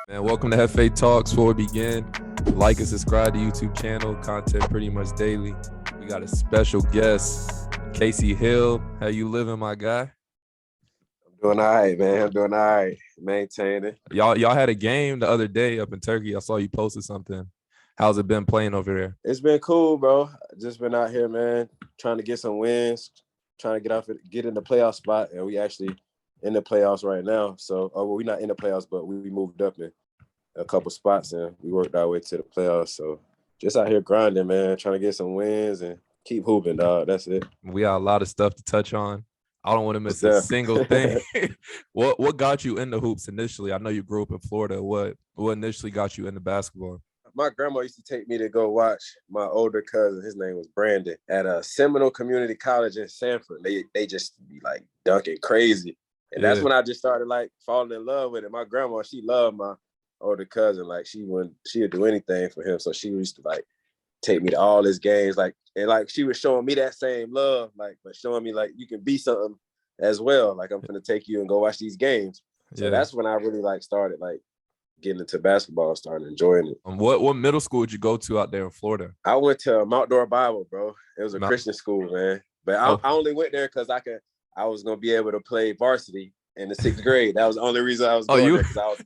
Man, welcome to Jefe Talks. Before we begin, like and subscribe to YouTube channel. Content pretty much daily. We got a special guest, Kasey Hill. How you living, my guy? Doing all right, man. I'm doing all right. Maintaining. Y'all had a game the other day up in Turkey. I saw you posted something. How's it been playing over there? It's been cool, bro. Just been out here, man, trying to get some wins, trying to get in the playoff spot, and we actually in the playoffs right now. So, we're not in the playoffs, but we moved up in a couple spots and we worked our way to the playoffs. So, just out here grinding, man, trying to get some wins and keep hooping, dog. That's it. We got a lot of stuff to touch on. I don't want to miss What's a up? single thing. What got you into hoops initially? I know you grew up in Florida. What initially got you into basketball? My grandma used to take me to go watch my older cousin. His name was Brandon at a Seminole Community College in Sanford. They just be like dunking crazy, and that's when I just started like falling in love with it. My grandma, she loved my older cousin. Like she would do anything for him. So she used to like take me to all his games. Like and like she was showing me that same love, like but showing me like you can be something as well. Like I'm gonna take you and go watch these games. So that's when I really like started like getting into basketball, starting enjoying it. What middle school did you go to out there in Florida? I went to Mountverde Bible, bro. It was a Christian school, man. But I only went there because I was gonna be able to play varsity in the 6th grade. That was the only reason I was going there because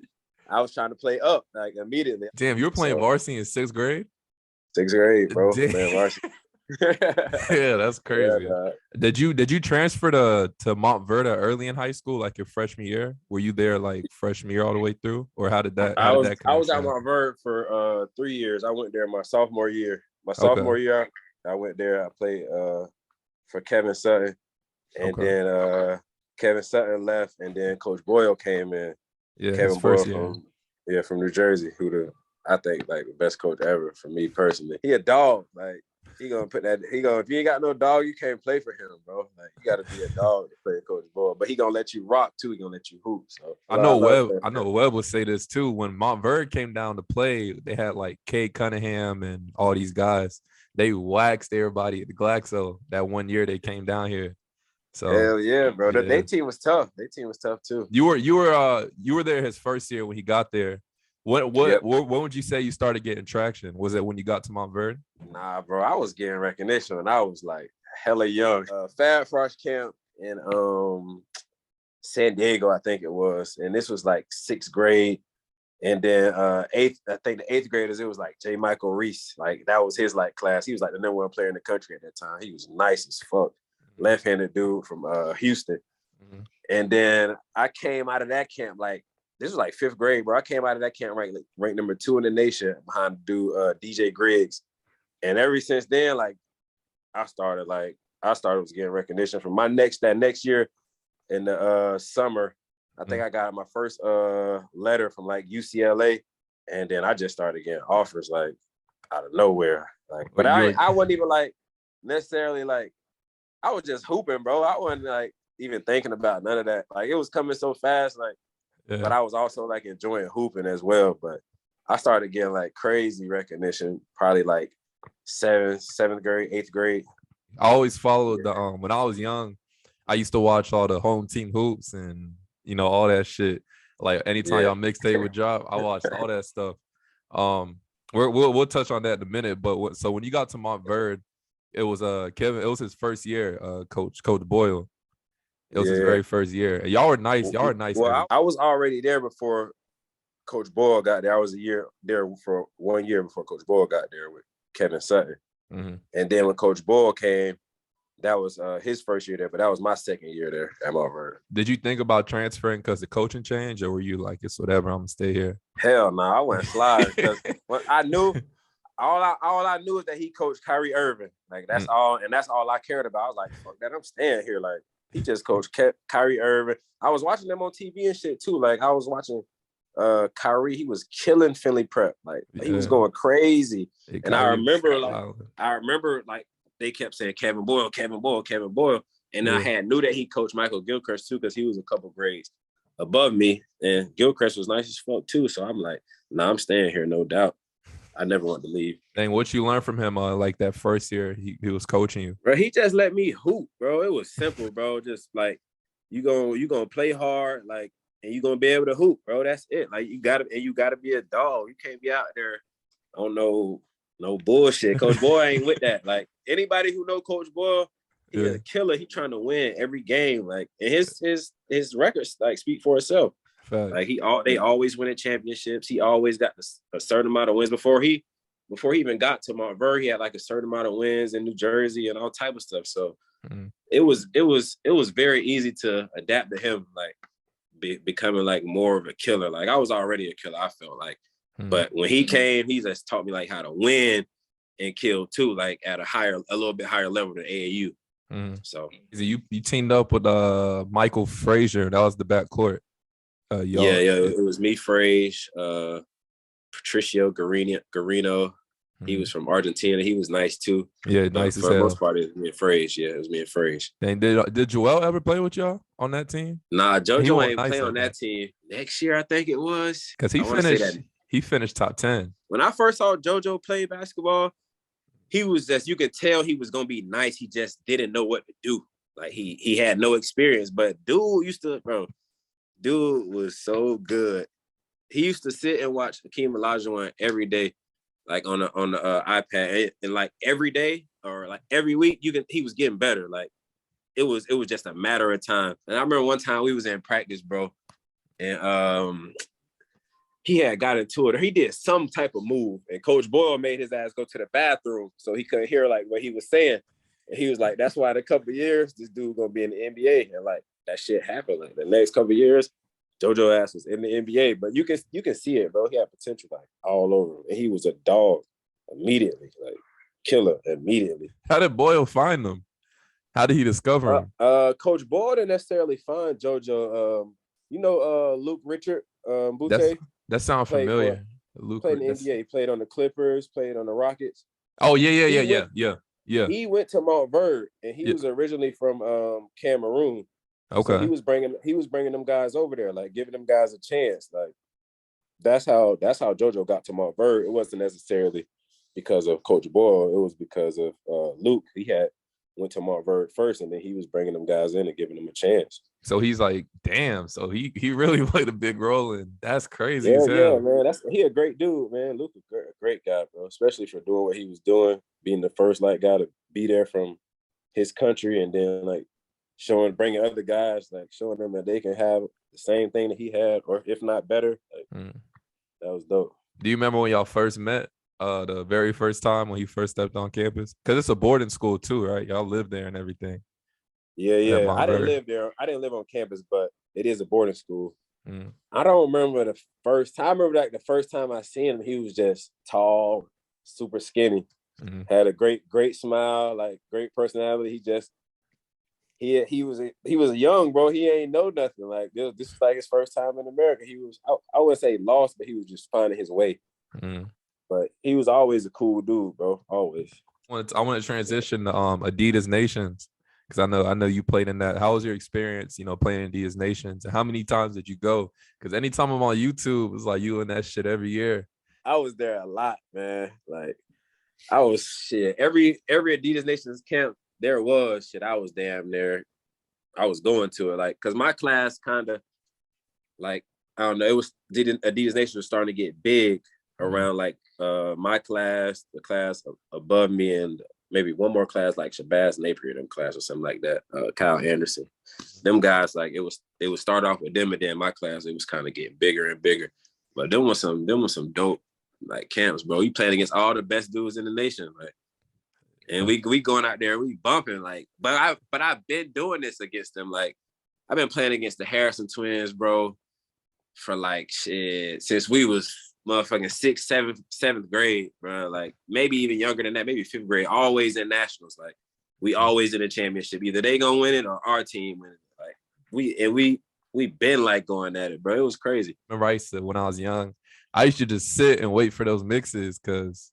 I was trying to play up like immediately. Damn, you were playing varsity in 6th grade? 6th grade, bro. Playing varsity. Yeah, that's crazy. Yeah, did you transfer to Mountverde early in high school, like your freshman year? Were you there like freshman year all the way through, or how did that? I was at Mountverde for 3 years. I went there my sophomore year. Sophomore year, I went there. I played for Kevin Sutton, and then Kevin Sutton left, and then Coach Boyle came in. Yeah, Kevin Boyle from New Jersey, I think like the best coach ever for me personally. He a dog, like. If you ain't got no dog, you can't play for him, bro. Like you gotta be a dog to play Coach Boyle. But he gonna let you rock too, he gonna let you hoop. So I know Webb would say this too. When Mountverde came down to play, they had like Cade Cunningham and all these guys. They waxed everybody at the Glaxo that one year they came down here. So hell yeah, bro. Yeah. Their team was tough. Their team was tough too. You were there his first year when he got there. What would you say you started getting traction? Was it when you got to Mountverde? Nah, bro. I was getting recognition when I was like hella young. Fab Frost camp in San Diego, I think it was. And this was like 6th grade. And then I think the 8th graders, it was like J. Michael Reese. Like that was his like class. He was like the #1 player in the country at that time. He was nice as fuck. Left-handed dude from Houston. Mm-hmm. And then I came out of that camp like, this was like 5th grade, bro. I came out of that camp ranked number 2 in the nation behind dude DJ Griggs. And ever since then, like I started was getting recognition from that next year in the summer. I think I got my first letter from like UCLA, and then I just started getting offers like out of nowhere. Like, but I wasn't even like necessarily like I was just hooping, bro. I wasn't like even thinking about none of that. Like it was coming so fast, like. Yeah. But I was also like enjoying hooping as well. But I started getting like crazy recognition, probably like 7th grade, 8th grade. I always followed the when I was young, I used to watch all the home team hoops and all that shit. Like anytime y'all mixtape would drop, I watched all that stuff. We'll touch on that in a minute. But so when you got to Mountverde, it was Kevin. It was his first year. Coach Boyle. It was his very first year. Y'all were nice. Well, I was already there before Coach Boyle got there. I was there for 1 year before Coach Boyle got there with Kevin Sutton. Mm-hmm. And then when Coach Boyle came, that was his first year there, but that was my 2nd year there at Mountverde. Did you think about transferring because the coaching changed, or were you like, it's whatever, I'm going to stay here? Hell no, I went slide because I knew all I knew is that he coached Kyrie Irving. Like that's all, and that's all I cared about. I was like, fuck that, I'm staying here. Like he just coached Kyrie Irving. I was watching them on TV and shit too. Like I was watching Kyrie. He was killing Philly Prep. Like he was going crazy. Hey, and I remember like they kept saying Kevin Boyle. And I knew that he coached Michael Gilchrist too, because he was a couple grades above me. And Gilchrist was nice as fuck too. So I'm like, nah, I'm staying here, no doubt. I never want to leave. Dang, what you learned from him like that first year he was coaching you? Bro, he just let me hoop, bro. It was simple, bro. Just like you gonna play hard. Like and you're gonna be able to hoop, bro. That's it. Like you gotta be a dog. You can't be out there on no bullshit. Coach Boyle ain't with that. Like anybody who know Coach Boyle, he a killer. He trying to win every game. Like and his records like speak for itself. Fact. Like they always winning championships. He always got a certain amount of wins before he even got to Mountverde. He had like a certain amount of wins in New Jersey and all type of stuff. So it was very easy to adapt to him. Like becoming like more of a killer. Like I was already a killer, I felt like. But when he came, he just taught me like how to win and kill too, like at a little bit higher level than AAU. So you teamed up with Michael Frazier. That was the backcourt. It was me, Frage, Patricio Garino. He was from Argentina. He was nice too. Yeah, nice as hell. For the most part, it was me and Frage. Yeah, it was me and Frage. And did Joel ever play with y'all on that team? Nah, JoJo ain't play on that team. Next year, I think it was. Because he finished top 10. When I first saw JoJo play basketball, he was just, you could tell he was gonna be nice. He just didn't know what to do. Like he had no experience. But dude was so good. He used to sit and watch Hakeem Olajuwon every day, like on the iPad, and like every day or like every week, he was getting better. Like it was just a matter of time. And I remember one time we was in practice, bro, and he had got into it, or he did some type of move, and Coach Boyle made his ass go to the bathroom so he couldn't hear like what he was saying. And he was like, "That's why in a couple of years this dude gonna be in the NBA." And like that shit happened. Like the next couple of years, JoJo ass was in the NBA. But you can see it, bro. He had potential like all over, and he was a dog immediately, like killer immediately. How did Boyle find them? How did he discover him? Coach Boyle didn't necessarily find JoJo. Luke Richard Boutte. That sounds familiar. Luke played in the NBA. He played on the Clippers, played on the Rockets. Oh, yeah. He went to Mountverde, and he was originally from Cameroon. Okay. So he was bringing them guys over there, like giving them guys a chance. Like that's how JoJo got to Mountverde. It wasn't necessarily because of Coach Boyle. It was because of Luke. He went to Mountverde first, and then he was bringing them guys in and giving them a chance. So he's like, damn. So he really played a big role, and that's crazy. Yeah, man. He a great dude, man. Luke a great guy, bro. Especially for doing what he was doing, being the first like guy to be there from his country, and then like bringing other guys, like showing them that they can have the same thing that he had, or if not better. Like, that was dope. Do you remember when y'all first met? The very first time when he first stepped on campus? Because it's a boarding school too, right? Y'all lived there and everything. Yeah. I didn't live there. I didn't live on campus, but it is a boarding school. I don't remember the first time. I remember like the first time I seen him, he was just tall, super skinny, had a great smile, like great personality. He was a young bro. He ain't know nothing. Like this was like his first time in America. He was I wouldn't say lost, but he was just finding his way. But he was always a cool dude, bro. Always. I want to transition to Adidas Nations, because I know you played in that. How was your experience, playing in Adidas Nations? And how many times did you go? Because anytime I'm on YouTube, it's like you and that shit every year. I was there a lot, man. Like I was every Adidas Nations camp there was I was damn there. I was going to it, like, because my class kind of like, I don't know, Adidas Nations was starting to get big around like my class, the class above me, and maybe one more class like Shabazz Napier, them class or something like that. Kyle Anderson, them guys, like they would start off with them, and then my class it was kind of getting bigger and bigger. But them was some dope like camps, bro. You playing against all the best dudes in the nation, like, and we going out there, we bumping like. But I've been doing this against them, like I've been playing against the Harrison twins, bro, for like shit since we was motherfucking 6th, 7th grade, bro. Like maybe even younger than that, maybe 5th grade. Always in nationals, like we always in a championship. Either they gonna win it or our team win it. Like we been like going at it, bro. It was crazy. Remember, I used to, when I was young, I used to just sit and wait for those mixes, because,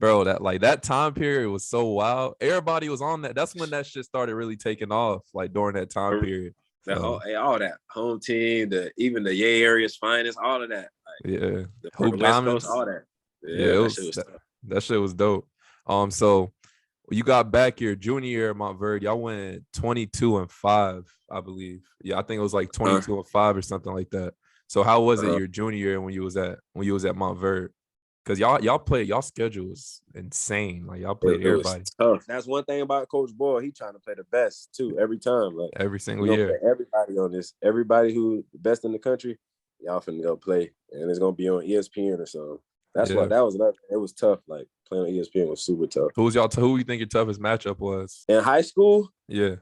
bro, that time period was so wild. Everybody was on that. That's when that shit started really taking off, like during that time period. All that home team, even the Yay area's finest, all of that. Like, yeah, the West Coast, all that. Yeah, that shit was dope. So you got back your junior year at Mountverde. Y'all went 22-5, I believe. Yeah, I think it was like 22-5 or something like that. So how was it your junior year when you was at Mountverde? Because y'all schedule was insane. Like y'all played everybody. Was tough. That's one thing about Coach Boyle. He trying to play the best too every time. Like every single year. Play everybody on this. Everybody who the best in the country, y'all finna go play, and it's gonna be on ESPN or something. That's what that was. It was tough. Like playing on ESPN was super tough. Who you think your toughest matchup was in high school? Yeah,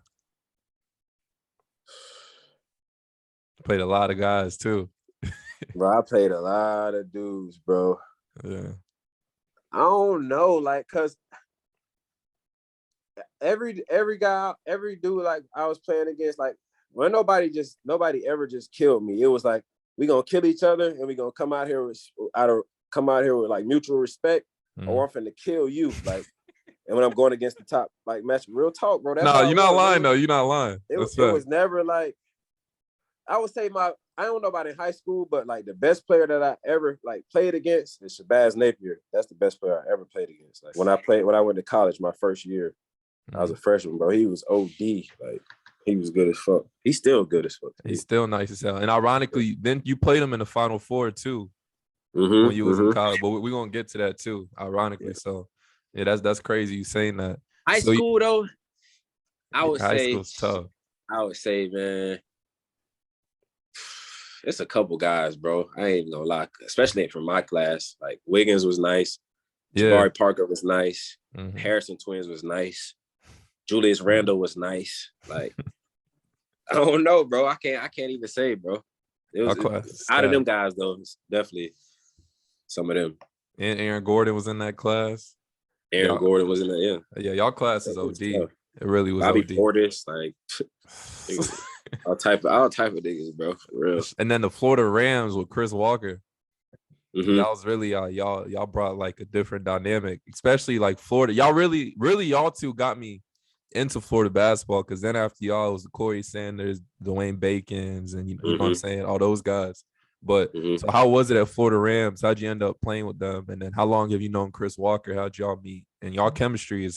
played a lot of guys too. Bro, I played a lot of dudes, bro. Yeah. I don't know, like, cause every guy, every dude, like I was playing against, like, when nobody ever just killed me. It was like we gonna kill each other and we gonna come out here with like mutual respect, or I'm finna kill you, like. And when I'm going against the top, like, match, real talk, bro. That's you're not lying though. You're not lying. It was never like. I would say I don't know about in high school, but like the best player that I ever like played against is Shabazz Napier. That's the best player I ever played against. Like when I went to college my first year, I was a freshman, bro. He was OD. Like he was good as fuck. He's still good as fuck. He's still nice as hell. And ironically, then you played him in the Final Four too when you was in college. But we're gonna get to that too, ironically. So yeah, that's crazy you saying that. High school though, high school's tough. I would say, man. It's a couple guys, bro. I ain't gonna lie, especially from my class. Like Wiggins was nice. Jabari Parker was nice. Harrison Twins was nice. Julius Randle was nice. Like I don't know, bro. I can't even say, bro. It was out of them guys though. It's definitely some of them. And Aaron Gordon was in that class. Gordon was in that, yeah. Yeah, y'all class is OD. It really was Bobby OD. Portis, like all type of niggas, bro. For real. And then the Florida Rams with Chris Walker. That was really y'all brought like a different dynamic, especially like Florida. Y'all really y'all two got me into Florida basketball, because then after y'all it was the Corey Sanders, Dwayne Bacons, and you know what I'm saying, all those guys. But so how was it at Florida Rams? How'd you end up playing with them? And then how long have you known Chris Walker? How'd y'all meet? And y'all chemistry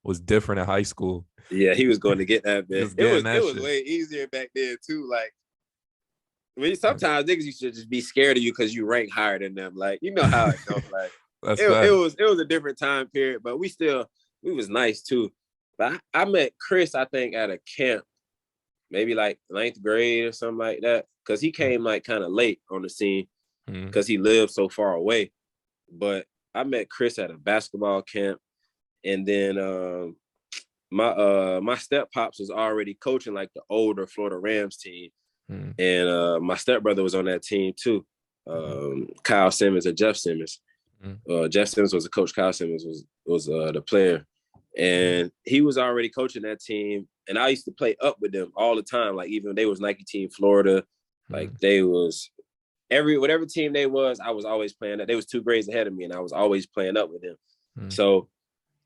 was different at high school. Yeah, he was going to get that, man. It was way easier back then too. Like, I mean, sometimes niggas used to just be scared of you because you rank higher than them. Like, you know how it goes. Like, it was a different time period, but we was nice too. But I met Chris, I think, at a camp, maybe like 9th grade or something like that, because he came like kind of late on the scene because he lived so far away. But I met Chris at a basketball camp, and then my step pops was already coaching like the older Florida Rams team, and my stepbrother was on that team too, Kyle Simmons and Jeff Simmons. Jeff Simmons was the coach. Kyle Simmons was the player, and he was already coaching that team. And I used to play up with them all the time. Like even they was Nike Team Florida, like they was whatever team they was, I was always playing that. They was 2 grades ahead of me, and I was always playing up with them. So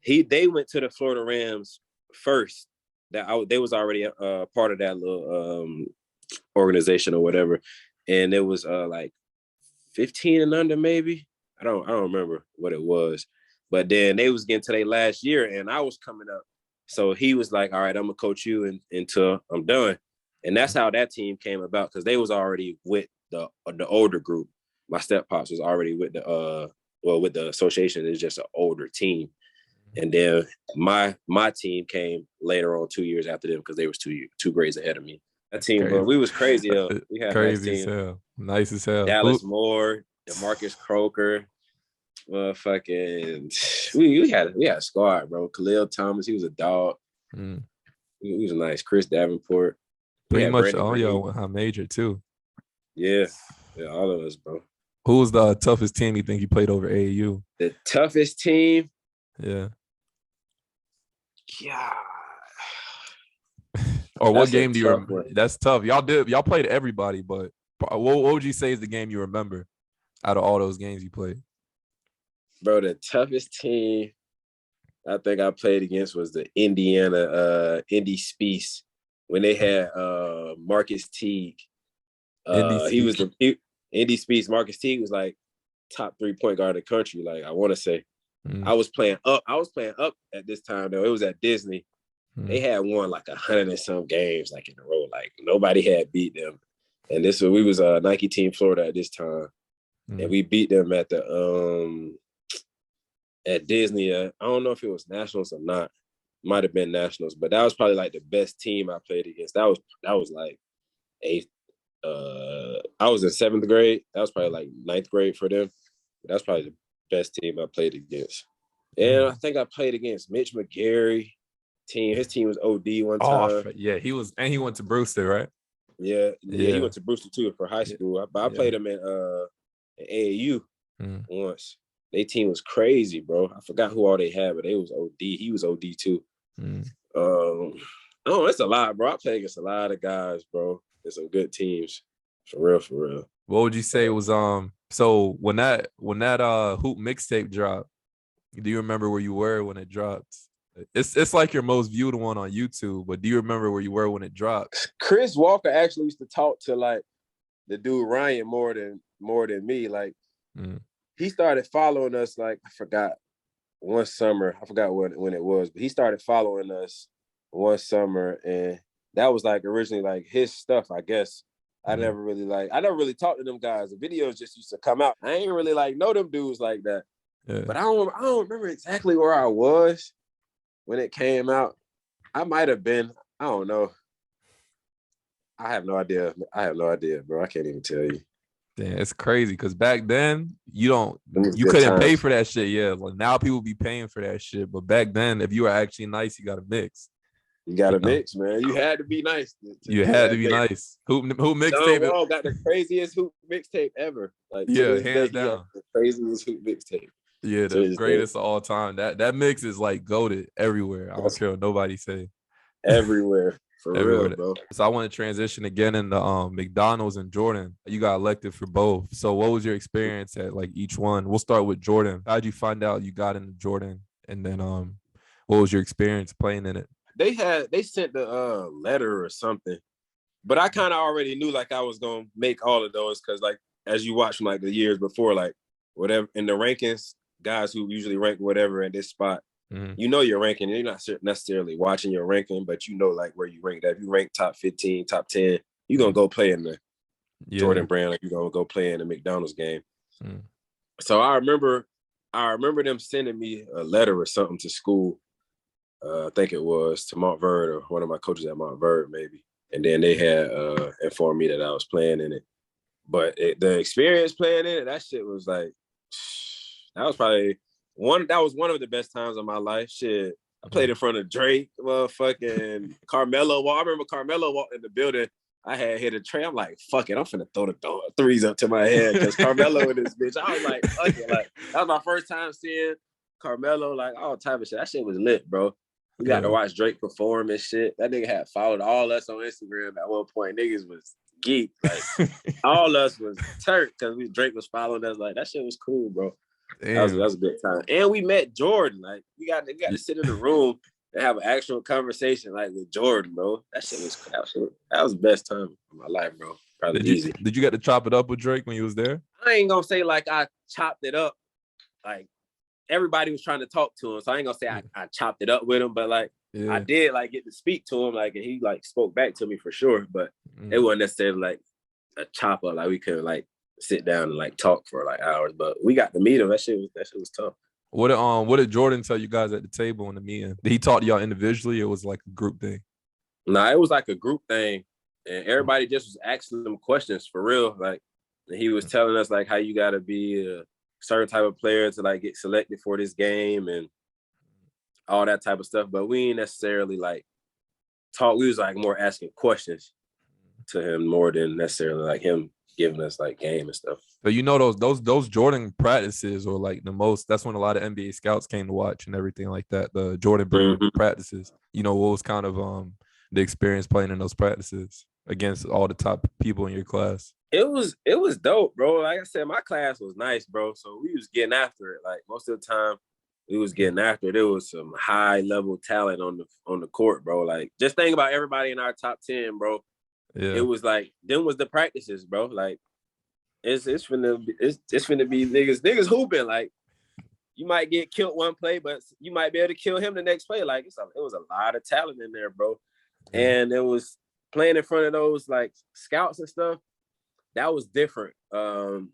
they went to the Florida Rams first. They was already part of that little organization or whatever, and it was like 15 and under, maybe. I don't remember what it was, but then they was getting to their last year, and I was coming up. So he was like, "All right, I'm gonna coach you until I'm done," and that's how that team came about, because they was already with the older group. My step pops was already with with the association. It's just an older team. And then my team came later on 2 years after them, because they was 2 grades ahead of me. That team, bro, we was crazy. We had crazy nice team. as hell. Nice as hell. Dallas Moore, DeMarcus Croker, fucking. We had a squad, bro. Khalil Thomas, he was a dog. He was nice. Chris Davenport. Pretty much all y'all went high major too. Yeah, all of us, bro. Who was the toughest team you think you played over AAU? The toughest team? Yeah. Yeah. Or what game do you remember? That's tough. Y'all played everybody, but what would you say is the game you remember out of all those games you played? Bro, the toughest team I think I played against was the Indiana Indy Spiece, when they had Marcus Teague. He was the Indy Spiece. Marcus Teague was like top 3 point guard in the country, like I want to say. I was playing up. At this time though. It was at Disney. They had won like 100 and some games like in a row. Like nobody had beat them. And we was Nike Team Florida at this time. And we beat them at Disney. I don't know if it was Nationals or not. Might have been Nationals, but that was probably like the best team I played against. That was like eighth. I was in 7th grade. That was probably like 9th grade for them. That's probably the best team I played against. And I think I played against Mitch McGarry team. His team was OD one time. Oh, yeah, he went to Brewster, right? Yeah, he went to Brewster too for high school. But I played him in AAU once. Their team was crazy, bro. I forgot who all they had, but they was OD. He was OD too. Oh, it's a lot, bro. I played against a lot of guys, bro. There's some good teams, for real. What would you say was so when that hoop mixtape dropped? Do you remember where you were when it dropped? It's like your most viewed one on YouTube, but do you remember where you were when it dropped? Chris Walker actually used to talk to like the dude Ryan more than me. Like he started following us. Like I forgot one summer. I forgot when it was, but he started following us one summer, and that was like originally like his stuff, I guess. I never really talked to them guys. The videos just used to come out. I ain't really like know them dudes like that. Yeah. But I don't remember exactly where I was when it came out. I might have been, I don't know. I have no idea, bro. I can't even tell you. Damn, it's crazy because back then you couldn't pay for that shit. Yeah, like now people be paying for that shit, but back then if you were actually nice, you got to mix. You got to mix, man. You had to be nice. You had to be nice. Who mixtape? John Wall got the craziest hoop mixtape ever. Like hands down, the craziest hoop mixtape. Yeah, the greatest of all time. That mix is like goated everywhere. I don't care what nobody say. Everywhere. For real, bro. So I want to transition again into McDonald's and Jordan. You got elected for both. So what was your experience at like each one? We'll start with Jordan. How'd you find out you got into Jordan? And then what was your experience playing in it? They sent the letter or something. But I kind of already knew like I was gonna make all of those because like as you watch from like the years before, like whatever in the rankings, guys who usually rank whatever at this spot, you know your ranking. You're not necessarily watching your ranking, but you know like where you rank. That if you rank top 15, top 10, you're gonna go play in the Jordan brand, like you're gonna go play in the McDonald's game. So I remember them sending me a letter or something to school. I think it was to Mountverde or one of my coaches at Mountverde, maybe. And then they had informed me that I was playing in it. But the experience playing in it, that shit was like, that was one of the best times of my life. Shit, I played in front of Drake, motherfucking Carmelo. I remember Carmelo walked in the building. I had hit a tray. I'm like, fuck it, I'm finna throw the threes up to my head because Carmelo and this bitch. I was like, fuck it. Like, that was my first time seeing Carmelo, like all type of shit. That shit was lit, bro. We got to watch Drake perform and shit. That nigga had followed all us on Instagram at one point. Niggas was geek. Like, all us was turned because Drake was following us. Like, that shit was cool, bro. That was a good time. And we met Jordan. Like, we got to sit in the room and have an actual conversation, like, with Jordan, bro. That was the best time of my life, bro. Probably easy. Did you get to chop it up with Drake when you was there? I ain't gonna say, like, I chopped it up. Like, everybody was trying to talk to him, so I ain't gonna say I chopped it up with him, but like I did like get to speak to him, like, and he like spoke back to me for sure. But it wasn't necessarily like a chop up, like we couldn't like sit down and like talk for like hours. But we got to meet him. That shit was tough. What did Jordan tell you guys at the table in the meeting? Did he talk to y'all individually, or was it like a group thing? Nah, it was like a group thing, and everybody just was asking them questions for real. Like, he was telling us like how you got to be a certain type of player to like get selected for this game and all that type of stuff. But we ain't necessarily like talk. We was like more asking questions to him more than necessarily like him giving us like game and stuff. So you know those Jordan practices or like the most. That's when a lot of NBA scouts came to watch and everything like that. The Jordan brand practices. You know what was kind of the experience playing in those practices against all the top people in your class? It was dope, bro. Like I said, my class was nice, bro. So we was getting after it. Like most of the time, we was getting after it. There was some high level talent on the court, bro. Like just think about everybody in our top 10, bro. Yeah. It was like them was the practices, bro. Like it's finna be niggas hooping. Like you might get killed one play, but you might be able to kill him the next play. Like it was a lot of talent in there, bro. And it was playing in front of those like scouts and stuff. That was different. I'm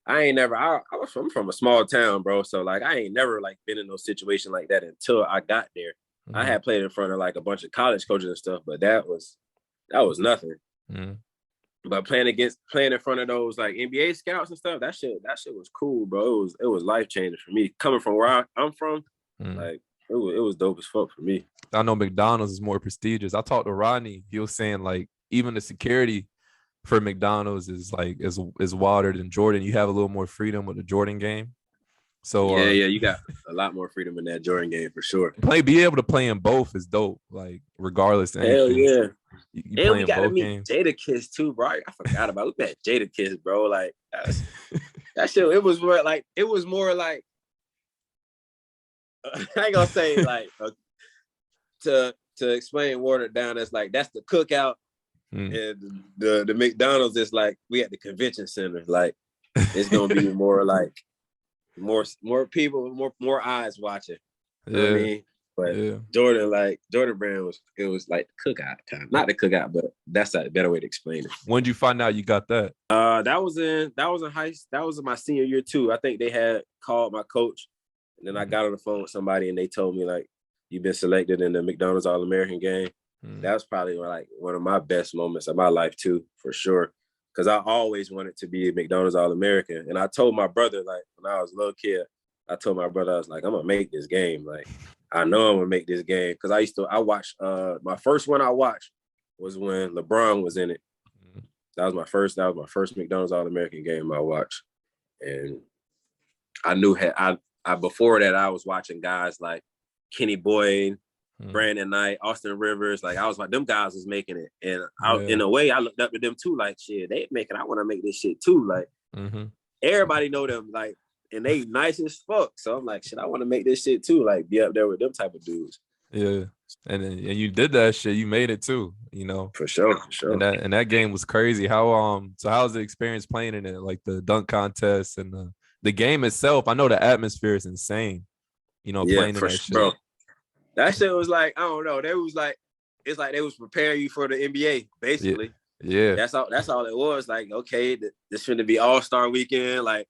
from a small town, bro. So like I ain't never like been in no situation like that until I got there. Mm-hmm. I had played in front of like a bunch of college coaches and stuff, but that was nothing. Mm-hmm. But playing in front of those like NBA scouts and stuff, that shit was cool, bro. It was life changing for me. Coming from where I'm from, like it was dope as fuck for me. I know McDonald's is more prestigious. I talked to Rodney. He was saying like even the security for McDonald's is like is wilder than Jordan. You have a little more freedom with the Jordan game. So you got a lot more freedom in that Jordan game for sure. Be able to play in both is dope. Like regardless of anything. Hell yeah. You and we got to meet games. Jadakiss too, bro. I forgot about we met Jadakiss, bro. Like that shit. It was more like I ain't gonna say like to explain watered down. That's the cookout. And the McDonald's is like we at the convention center. Like it's gonna be more like more people, more eyes watching. You know what I mean? But Jordan Brand was like the cookout time. Not the cookout, but that's a better way to explain it. When did you find out you got that? That was in my senior year too. I think they had called my coach, and then I got on the phone with somebody and they told me like you've been selected in the McDonald's All-American game. That was probably like one of my best moments of my life too, for sure. Because I always wanted to be a McDonald's All-American. And I told my brother, like when I was a little kid, I was like, I'm gonna make this game. Like I know I'm gonna make this game. Because I watched my first one I watched was when LeBron was in it. That was my first McDonald's All-American game I watched. And I knew before that I was watching guys like Kenny Boyd, Brandon Knight, Austin Rivers. Like I was like, them guys was making it. And in a way I looked up to them too, like shit, they making, I want to make this shit too. Like everybody know them, like, and they nice as fuck. So I'm like, shit, I want to make this shit too, like be up there with them type of dudes. Yeah. And you did that shit, you made it too, you know. For sure. And that game was crazy. How how's the experience playing in it? Like the dunk contest and the game itself. I know the atmosphere is insane, you know, playing in that shit. Bro. That shit was like, I don't know. It's like they was preparing you for the NBA, basically. Yeah. That's all it was. Like, okay, this shouldn't be All-Star weekend. Like,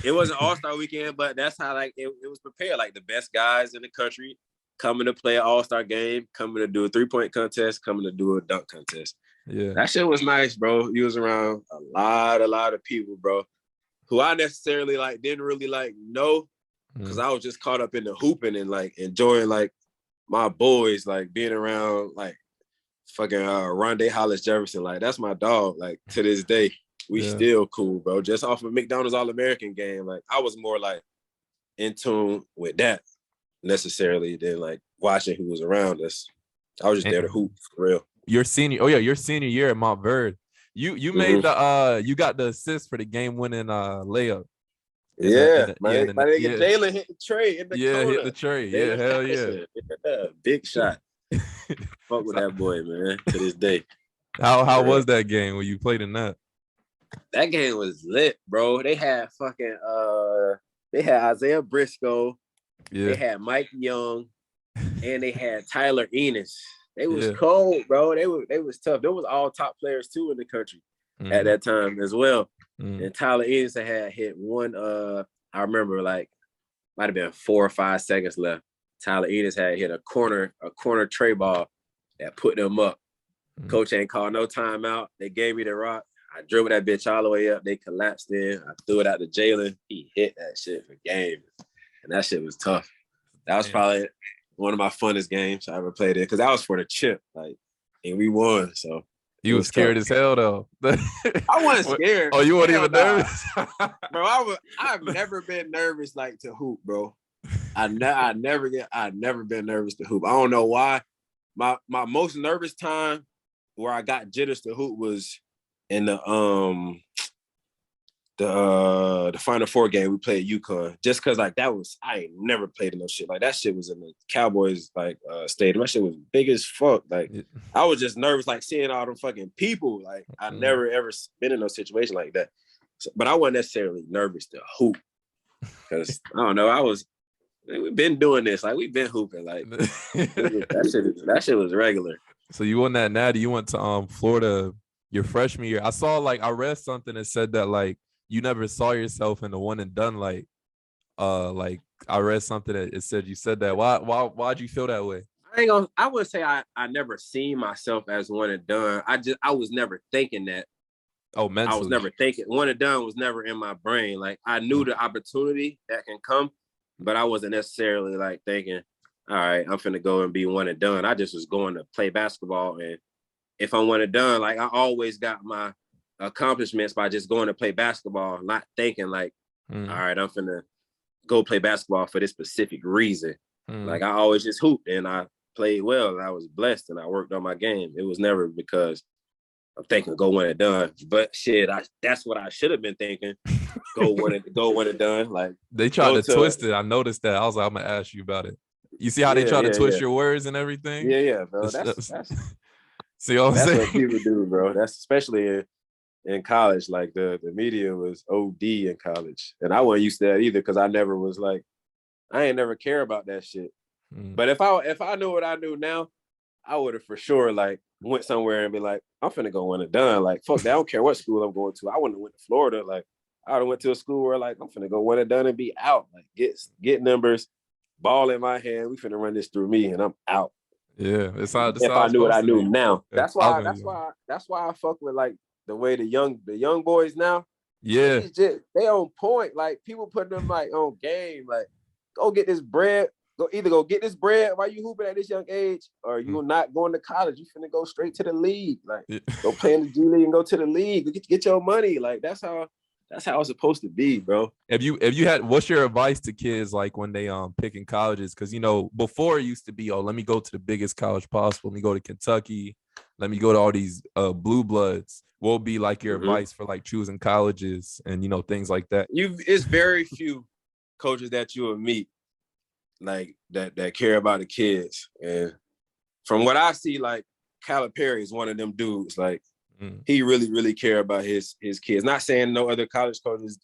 it wasn't All-Star weekend, but that's how like it was prepared. Like the best guys in the country coming to play an All-Star game, coming to do a 3-point contest, coming to do a dunk contest. Yeah. That shit was nice, bro. You was around a lot of people, bro, who I necessarily like didn't really like know, because I was just caught up in the hooping and like enjoying like my boys, like being around like fucking Rondé Hollis Jefferson. Like that's my dog. Like to this day, we still cool, bro. Just off of McDonald's All-American game. Like I was more like in tune with that necessarily than like watching who was around us. I was just there to hoop for real. Your senior year at Mountverde. You made you got the assist for the game winning layup. Jalen hit the tray in the corner. Hit the tray. Yeah, hell yeah. Big shot. Fuck with that boy, man, to this day. How was that game when you played in that? That game was lit, bro. They had fucking Isaiah Briscoe. Yeah. They had Mike Young, and they had Tyler Enos. They was cold, bro. They was tough. They was all top players too in the country at that time as well. And Tyler Enos had hit one. I remember like might have been 4 or 5 seconds left. Tyler Enos had hit a corner tray ball that put them up. Coach ain't called no timeout. They gave me the rock. I dribbled that bitch all the way up. They collapsed in. I threw it out to Jalen. He hit that shit for game. And that shit was tough. That was probably one of my funnest games I ever played in, because that was for the chip. Like, and we won. So you was scared as hell though. I wasn't scared. Oh, you weren't even nervous? Bro, I've never been nervous like to hoop, bro. I've never been nervous to hoop. I don't know why. My most nervous time where I got jitters to hoop was in the Final Four game we played at UConn. Just cause like I ain't never played in no shit. Like that shit was in the Cowboys like stadium. That shit was big as fuck. Like I was just nervous, like seeing all them fucking people. Like I never ever been in no situation like that. So, but I wasn't necessarily nervous to hoop. Because I don't know, we've been doing this, like we've been hooping, like that shit was regular. So you won that natty. You went to Florida your freshman year. I read something that said that like you never saw yourself in the one and done. Like I read something that it said you said that. Why'd you feel that way? I wouldn't say I never seen myself as one and done. I was never thinking that. Oh, mentally. I was never thinking one and done was never in my brain. Like I knew the opportunity that can come, but I wasn't necessarily like thinking, all right, I'm finna go and be one and done. I just was going to play basketball. And if I'm one and done, like I always got my accomplishments by just going to play basketball, not thinking like, all right, I'm finna go play basketball for this specific reason. Like I always just hooped and I played well and I was blessed and I worked on my game. It was never because I'm thinking go one and done. But shit, that's what I should have been thinking. Go one and done. Like they tried to twist it. I noticed that. I was like, I'm gonna ask you about it. You see how they try to twist your words and everything? Yeah, bro. That's see what I'm saying? That's what people do, bro. That's especially in college. Like the media was OD in college. And I wasn't used to that either because I never was like, I ain't never care about that shit. But if I knew what I knew now, I would have for sure like went somewhere and be like, I'm finna go one and done. Like, fuck that. I don't care what school I'm going to. I wouldn't have went to Florida. Like, I would have went to a school where like I'm finna go one and done and be out. Like, get numbers, ball in my hand. We finna run this through me and I'm out. Yeah, it's how. If I knew what I knew now, that's why I fuck with like the way the young boys now. Yeah, they on point. Like people putting them like on game. Like, go get this bread. Go get this bread while you hooping at this young age, or you're not going to college. You finna go straight to the league. Like, go play in the G League and go to the league. Get your money. Like, that's how it's supposed to be, bro. If you had, what's your advice to kids like when they picking colleges? Because before it used to be, let me go to the biggest college possible. Let me go to Kentucky. Let me go to all these blue bloods. What would be like your advice for like choosing colleges and things like that? It's very few coaches that you will meet like that care about the kids. And from what I see, like Calipari is one of them dudes. Like he really, really care about his kids. Not saying no other college coaches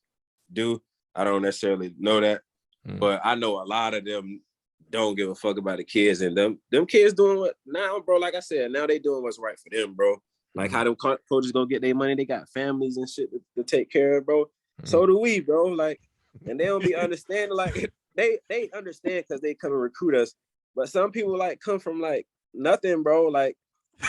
do. I don't necessarily know that. But I know a lot of them don't give a fuck about the kids. And them kids doing what now, bro, like I said, now they doing what's right for them, bro. Like how them coaches gonna get their money. They got families and shit to take care of, bro. So do we, bro. Like, and they don't be understanding, like, They understand because they come and recruit us, but some people like come from like nothing, bro. Like,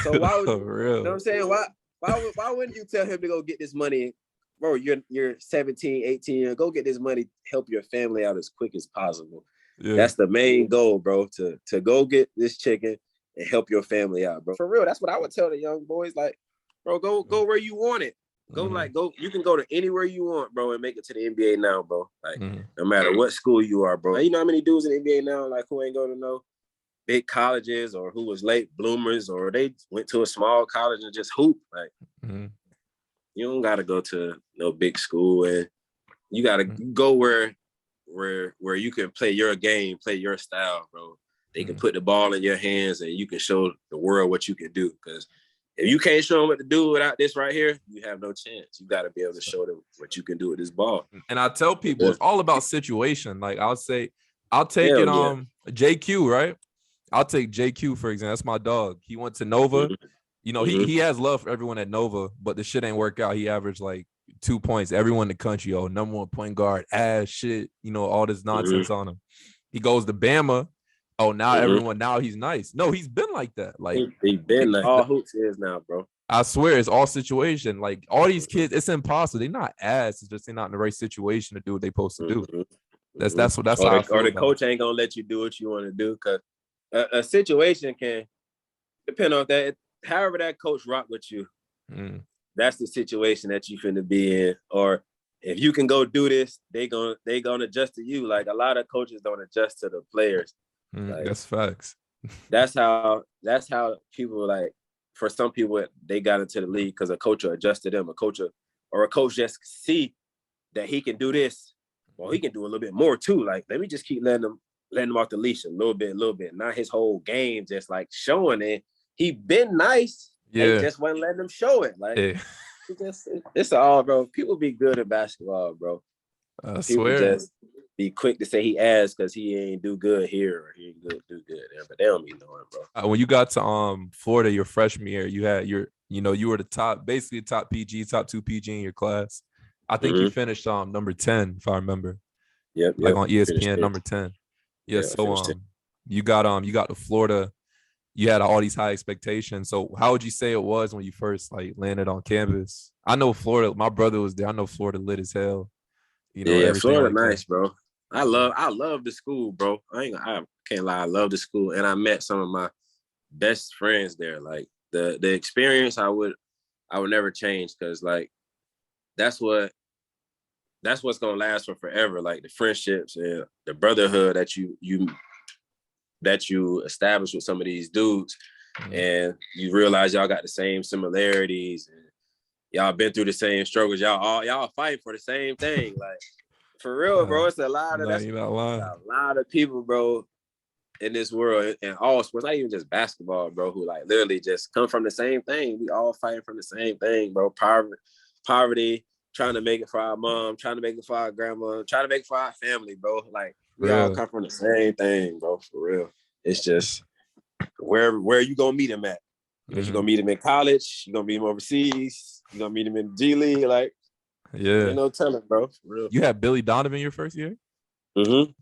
so why would you know what I'm saying? Why wouldn't you tell him to go get this money, bro? You're 17, 18, go get this money, help your family out as quick as possible. Yeah. That's the main goal, bro. To go get this chicken and help your family out, bro. For real, that's what I would tell the young boys. Like, bro, go where you want it. Go. You can go to anywhere you want, bro, and make it to the NBA now, bro. Like, no matter what school you are, bro. You know how many dudes in the NBA now, like, who ain't going to no big colleges or who was late bloomers or they went to a small college and just hoop. Like, you don't got to go to no big school, and you got to go where you can play your game, play your style, bro. They can put the ball in your hands, and you can show the world what you can do. Because if you can't show them what to do without this right here, you have no chance. You got to be able to show them what you can do with this ball. And I tell people it's all about situation. Like I'll take JQ, right? I'll take JQ, for example. That's my dog. He went to Nova. He has love for everyone at Nova, but the shit ain't work out. He averaged like 2 points. Everyone in the country, number one point guard, ass shit, all this nonsense on him. He goes to Bama. Oh, now everyone, now he's nice. No, he's been like that. Like he been like all hoops is now, bro. I swear it's all situation. Like all these kids, it's impossible. They're not ass. It's just they're not in the right situation to do what they're supposed to do. That's how I feel. Or the coach ain't gonna let you do what you want to do, because a situation can depend on that. However that coach rock with you, that's the situation that you finna be in. Or if you can go do this, they gonna adjust to you. Like a lot of coaches don't adjust to the players. Like, that's facts. That's how people, like, for some people they got into the league because a coach will adjust to them. A coach just see that he can do this. Well, he can do a little bit more too. Like, let me just keep letting him off the leash a little bit. Not his whole game just like showing it. He been nice. Yeah, just wasn't letting him show it. Like, it's all, bro. People be good at basketball, bro. I swear. be quick to say he asked because he ain't do good here or he ain't do good there, but they don't be knowing, bro. When you got to Florida your freshman year, you had you were the top, basically top PG, top 2 PG in your class. I think you finished number 10, if I remember. Yep. Like on ESPN, number 10. Yeah. So you got to Florida. You had all these high expectations. So how would you say it was when you first like landed on campus? I know Florida. My brother was there. I know Florida lit as hell. You know, yeah, Florida like nice, that. Bro. I love the school, bro. I can't lie. I love the school, and I met some of my best friends there. Like the experience, I would never change because like that's what's gonna last for forever. Like the friendships and the brotherhood that you establish with some of these dudes, and you realize y'all got the same similarities and y'all been through the same struggles. Y'all fight for the same thing. Like for real, bro. It's a lot of people, bro, in this world and all sports, not even just basketball, bro, who like literally just come from the same thing. We all fighting from the same thing, bro. Poverty, trying to make it for our mom, trying to make it for our grandma, trying to make it for our family, bro. Like we all come from the same thing, bro, for real. It's just where you gonna meet him at? Because you're gonna meet him in college, you're gonna meet him overseas, you're gonna meet him in G League, like ain't no telling, bro. For real. You had Billy Donovan your first year?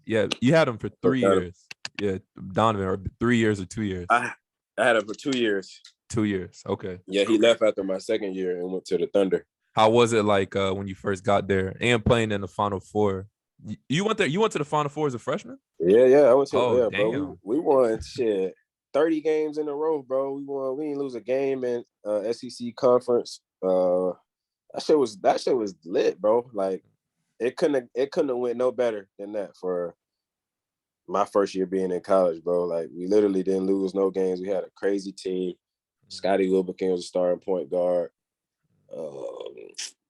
Yeah, you had him for 3 years. Yeah, Donovan, or 3 years or 2 years? I had him for 2 years. 2 years, okay. Yeah, he left after my second year and went to the Thunder. How was it like when you first got there and playing in the Final Four? You went there. You went to the Final Four as a freshman? Yeah. I went to. Oh, damn. Bro. We won 30 games in a row, bro. We didn't lose a game in SEC conference. That shit was lit, bro. Like it couldn't have went no better than that for my first year being in college, bro. Like we literally didn't lose no games. We had a crazy team. Scottie Wilbekin was a starting point guard.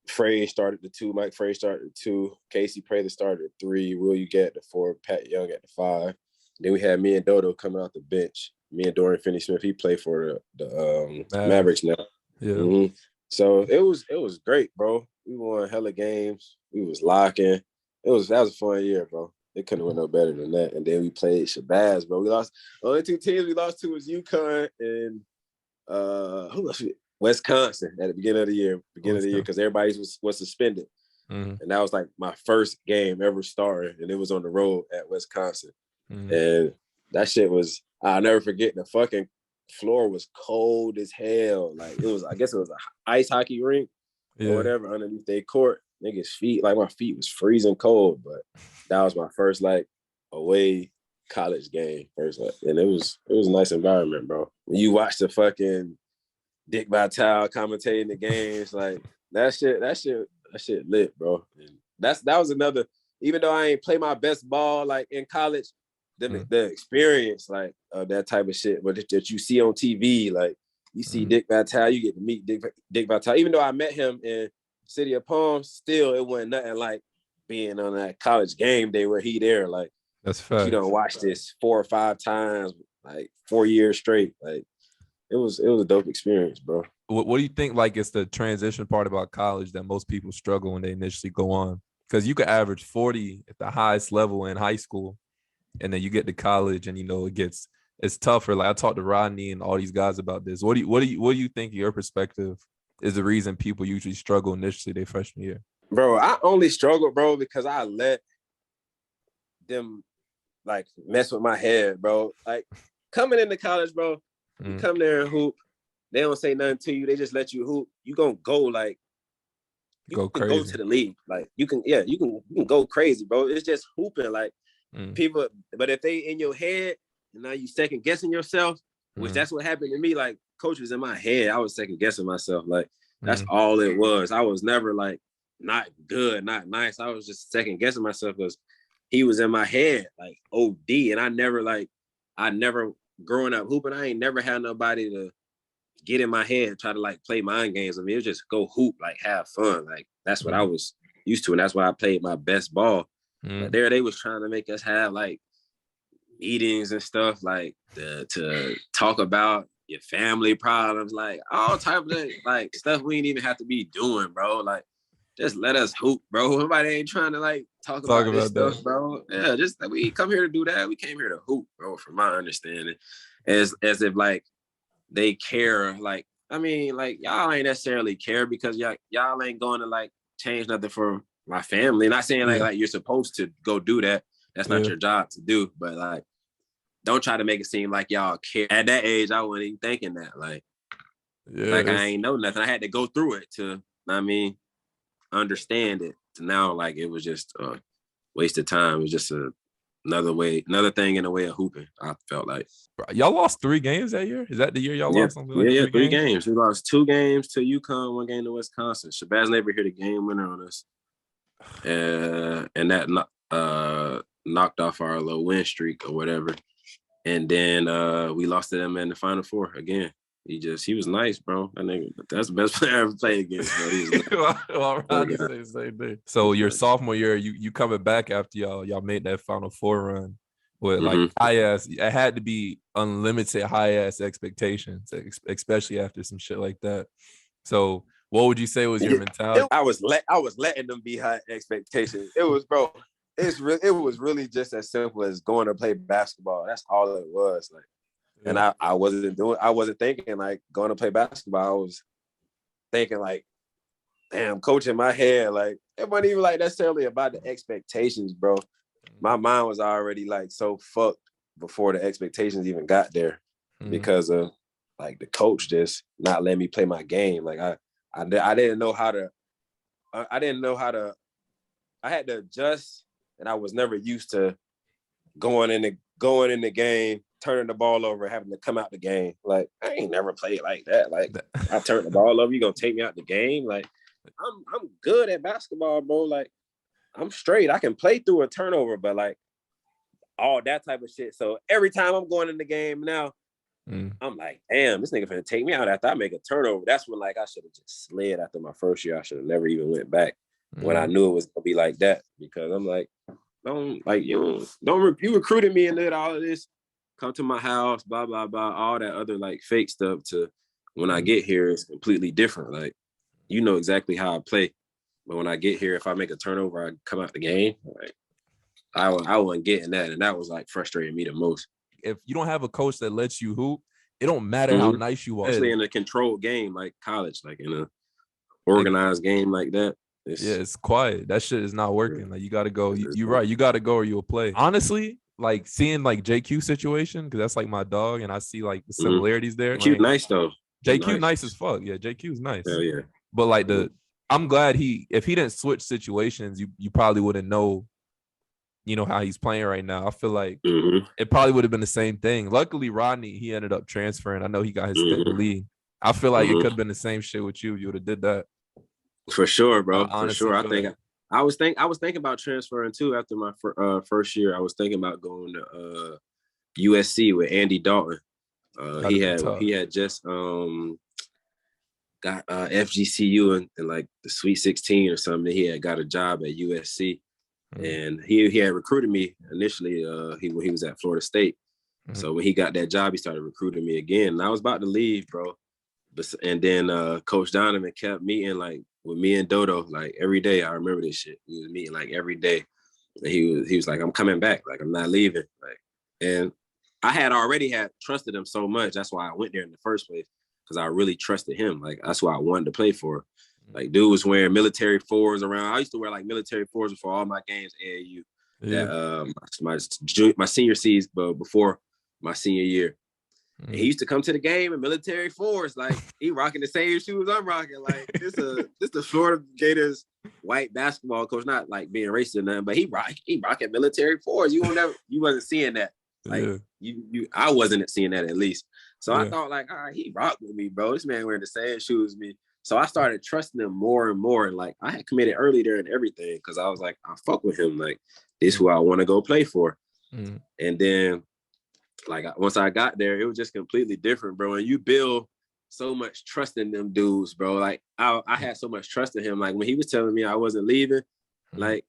Frey started the 2. Mike Frey started the 2. Kasey Prather started the 3. Will you get the 4? Pat Young at the 5. Then we had me and Dodo coming out the bench. Me and Dorian Finney-Smith. He played for the Mavericks now. Yeah. So it was great, bro. We won hella games. We was locking. That was a fun year, bro. It couldn't win no better than that. And then we played Shabazz, bro. We lost. The only 2 teams we lost to was UConn and who else? Wisconsin at the beginning of the year, because everybody was suspended. And that was like my first game ever starting, and it was on the road at Wisconsin. And that shit was, I'll never forget, the fucking floor was cold as hell. Like I guess it was an ice hockey rink or whatever underneath their court. Niggas' feet, like my feet was freezing cold, but that was my first like away college game first, and it was a nice environment, bro. When you watch the fucking Dick Vitale commentating the games, like that shit lit, bro. And that was another. Even though I ain't play my best ball like in college, the experience like that type of shit, but that you see on TV, like you see Dick Vitale, you get to meet Dick Vitale. Even though I met him in City of Palms, still it wasn't nothing like being on that college game day where he there. Like that's fact. You don't watch this 4 or 5 times, like 4 years straight, like. It was a dope experience, bro. What do you think, like, it's the transition part about college that most people struggle when they initially go on? Because you could average 40 at the highest level in high school, and then you get to college, and it's tougher. Like I talked to Rodney and all these guys about this. What do you think your perspective is the reason people usually struggle initially their freshman year? Bro, I only struggle, bro, because I let them like mess with my head, bro. Like coming into college, bro. You come there and hoop. They don't say nothing to you. They just let you hoop. You gonna go like you can go to the league. Like you can go crazy, bro. It's just hooping. Like people, but if they in your head and now you second guessing yourself, which that's what happened to me. Like coach was in my head. I was second guessing myself. Like that's all it was. I was never like not good, not nice. I was just second guessing myself because he was in my head like OD, and I never. Growing up hooping, I ain't never had nobody to get in my head, try to like play mind games. I mean, it was just go hoop, like have fun. Like that's what I was used to, and that's why I played my best ball. But there they was trying to make us have like meetings and stuff, like to talk about your family problems, like all type of like stuff we ain't even have to be doing, bro. Like just let us hoop, bro. Nobody ain't trying to like talk about this stuff, that. Bro. Yeah, just we come here to do that. We came here to hoop, bro, from my understanding. As if like they care, like, I mean, like y'all ain't necessarily care because y'all ain't going to like change nothing for my family. Not saying like you're supposed to go do that. That's not your job to do. But like, don't try to make it seem like y'all care. At that age, I wasn't even thinking that. Like, I ain't know nothing. I had to go through it to, I mean, understand it. To now, like, it was just a waste of time. It was just another thing in the way of hooping, I felt like. Y'all lost 3 games that year? Is that the year y'all lost something like 3 games? We lost 2 games to UConn, 1 game to Wisconsin. Shabazz never hit a game winner on us. And that knocked off our little win streak or whatever. And then we lost to them in the Final Four again. He was nice, bro. I think that's the best player I ever played against, bro. He was nice. Well, I say the same thing. So your sophomore year, you coming back after y'all made that Final Four run with like high-ass, it had to be unlimited high-ass expectations, especially after some shit like that. So what would you say was your mentality? I was letting them be high expectations. It was, bro. It was really just as simple as going to play basketball. That's all it was. Like, and I wasn't thinking like going to play basketball. I was thinking like, damn, coach in my head. Like, it wasn't even like necessarily about the expectations, bro. My mind was already like so fucked before the expectations even got there because of like the coach just not letting me play my game. Like I didn't know how to. I had to adjust, and I was never used to going in the game, turning the ball over, having to come out the game. Like, I ain't never played like that. Like, I turned the ball over, you gonna take me out the game? Like, I'm good at basketball, bro. Like, I'm straight. I can play through a turnover, but like all that type of shit. So every time I'm going in the game now, I'm like, damn, this nigga finna take me out after I make a turnover. That's when like I should have just slid after my first year. I should have never even went back when I knew it was gonna be like that, because I'm like, you recruited me and did all of this, come to my house, blah blah blah, all that other like fake stuff. To when I get here, it's completely different. Like, you know exactly how I play, but when I get here, if I make a turnover, I come out the game. Like, I wasn't getting that, and that was like frustrating me the most. If you don't have a coach that lets you hoop, it don't matter how nice you are. Especially in a controlled game like college, like in a organized game like that. It's quiet. That shit is not working. Like, you got to go. You're right. You got to go or you'll play. Honestly, like seeing like JQ situation, because that's like my dog, and I see like the similarities there. JQ nice though. JQ nice as fuck. Yeah, JQ's nice. Hell yeah. But like I'm glad if he didn't switch situations, you probably wouldn't know, how he's playing right now. I feel like it probably would have been the same thing. Luckily, Rodney, he ended up transferring. I know he got his step in the league. I feel like it could have been the same shit with you. You would have did that. For sure, bro. For sure. I was thinking about transferring too after my first year. I was thinking about going to USC with Andy Dalton. He had just got FGCU in like the Sweet 16 or something. He had got a job at USC. And he had recruited me initially. He was at Florida State. So when he got that job, he started recruiting me again. And I was about to leave, bro. And then Coach Donovan kept meeting like with me and Dodo like every day. I remember this shit. We was meeting like every day. And he was like, I'm coming back. Like, I'm not leaving. Like, and I had already trusted him so much. That's why I went there in the first place, because I really trusted him. Like, that's why I wanted to play for. Like, dude was wearing military fours around. I used to wear like military fours before all my games AAU. Yeah. That my senior season, but before my senior year. And he used to come to the game in military fours. Like, he rocking the same shoes I'm rocking. Like, this the Florida Gators white basketball coach, not like being racist or nothing, but he rocking military fours. You wasn't seeing that. Like, I wasn't seeing that at least. So I thought like, all right, he rocked with me, bro. This man wearing the same shoes as me. So I started trusting him more and more. Like, I had committed early there and everything, because I was like, I fuck with him. Like, this is who I want to go play for. And then, like, once I got there, it was just completely different, bro. And you build so much trust in them dudes, bro. Like, I had so much trust in him. Like, when he was telling me I wasn't leaving, like,